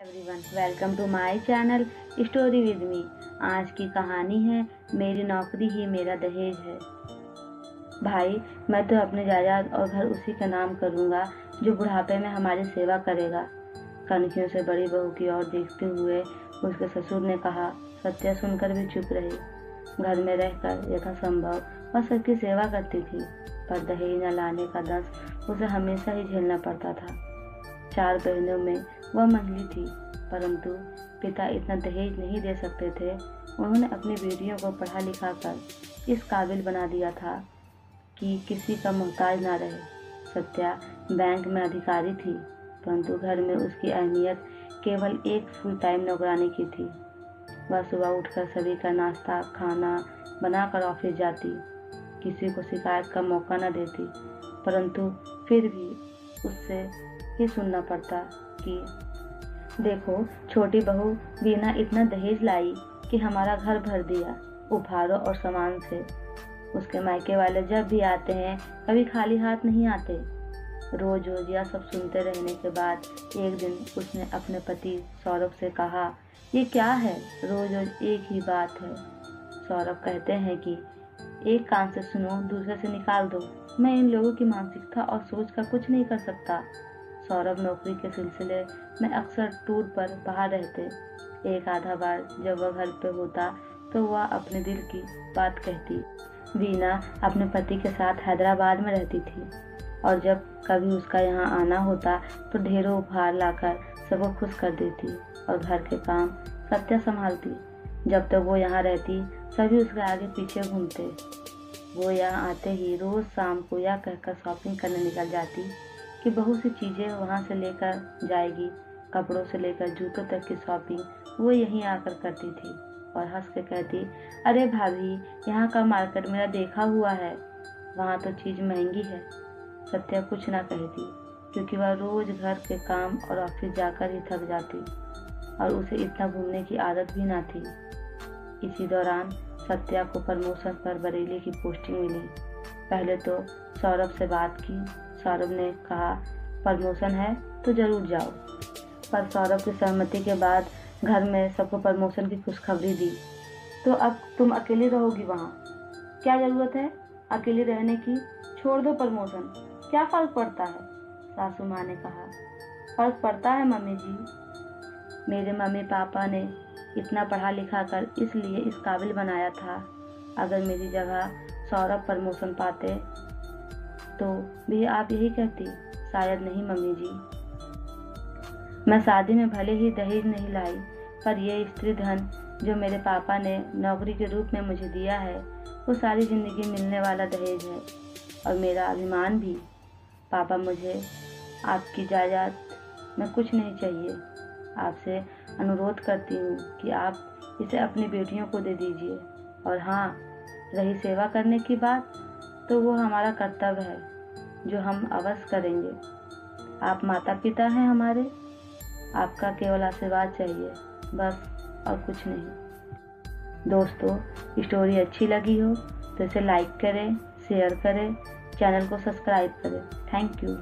Everyone, welcome to my channel story with me. आज की कहानी है मेरी नौकरी ही मेरा दहेज है। भाई, मैं तो अपने जायदाद और घर उसी का नाम करूँगा जो बुढ़ापे में हमारी सेवा करेगा। कनखियों से बड़ी बहू की ओर देखते हुए उसके ससुर ने कहा। सत्या सुनकर भी चुप रही। घर में रहकर यथासंभव वह सबकी सेवा करती थी, पर दहेज न लाने का दंश उसे हमेशा ही झेलना पड़ता था। 4 बहनों में वह मंझली थी, परंतु पिता इतना दहेज नहीं दे सकते थे। उन्होंने अपनी बेटियों को पढ़ा लिखा कर इस काबिल बना दिया था कि किसी का मोहताज ना रहे। सत्या बैंक में अधिकारी थी, परंतु घर में उसकी अहमियत केवल एक फुल टाइम नौकरानी की थी। वह सुबह उठकर सभी का नाश्ता खाना बनाकर ऑफिस जाती, किसी को शिकायत का मौका न देती, परंतु फिर भी उससे ही सुनना पड़ता कि देखो, छोटी बहू बीना इतना दहेज लाई कि हमारा घर भर दिया उपहारों और सामान से। उसके मायके वाले जब भी आते हैं कभी खाली हाथ नहीं आते। रोज रोज यह सब सुनते रहने के बाद एक दिन उसने अपने पति सौरभ से कहा, ये क्या है, रोज रोज एक ही बात है। सौरभ कहते हैं कि एक कान से सुनो दूसरे से निकाल दो। मैं इन लोगों की मानसिकता और सोच का कुछ नहीं कर सकता। सौरभ नौकरी के सिलसिले में अक्सर टूर पर बाहर रहते। एक आधा बार जब वह घर पे होता तो वह अपने दिल की बात कहती। वीना अपने पति के साथ हैदराबाद में रहती थी और जब कभी उसका यहाँ आना होता तो ढेरों उपहार लाकर सबको खुश कर देती और घर के काम सत्या संभालती। जब तक वो यहाँ रहती सभी उसके आगे पीछे घूमते। वो यहाँ आते ही रोज शाम को यह कहकर शॉपिंग करने निकल जाती कि बहुत सी चीज़ें वहाँ से लेकर जाएगी। कपड़ों से लेकर जूतों तक की शॉपिंग वो यहीं आकर करती थी और हंस के कहती, अरे भाभी, यहाँ का मार्केट मेरा देखा हुआ है, वहाँ तो चीज़ महंगी है। सत्या कुछ ना कहती क्योंकि वह रोज घर के काम और ऑफिस जाकर ही थक जाती और उसे इतना घूमने की आदत भी ना थी। इसी दौरान सत्या को प्रमोशन पर बरेली की पोस्टिंग मिली। पहले तो सौरभ से बात की। सौरभ ने कहा, प्रमोशन है तो जरूर जाओ, पर सौरभ की सहमति के बाद घर में सबको प्रमोशन की खुशखबरी दी। तो अब तुम अकेली रहोगी वहाँ, क्या ज़रूरत है अकेली रहने की, छोड़ दो प्रमोशन, क्या फ़र्क पड़ता है। सासू माँ ने कहा, फ़र्क पड़ता है मम्मी जी। मेरे मम्मी पापा ने इतना पढ़ा लिखा कर इसलिए इस काबिल बनाया था। अगर मेरी जगह सौरभ प्रमोशन पाते तो भी आप यही कहती। शायद नहीं मम्मी जी। मैं शादी में भले ही दहेज नहीं लाई, पर यह स्त्री धन जो मेरे पापा ने नौकरी के रूप में मुझे दिया है वो सारी ज़िंदगी मिलने वाला दहेज है और मेरा अभिमान भी। पापा, मुझे आपकी जायदाद में कुछ नहीं चाहिए। आपसे अनुरोध करती हूँ कि आप इसे अपनी बेटियों को दे दीजिए। और हाँ, रही सेवा करने की बात, तो वो हमारा कर्तव्य है जो हम अवश्य करेंगे। आप माता पिता हैं हमारे, आपका केवल आशीर्वाद चाहिए, बस, और कुछ नहीं। दोस्तों, स्टोरी अच्छी लगी हो तो इसे लाइक करें, शेयर करें, चैनल को सब्सक्राइब करें। Thank you.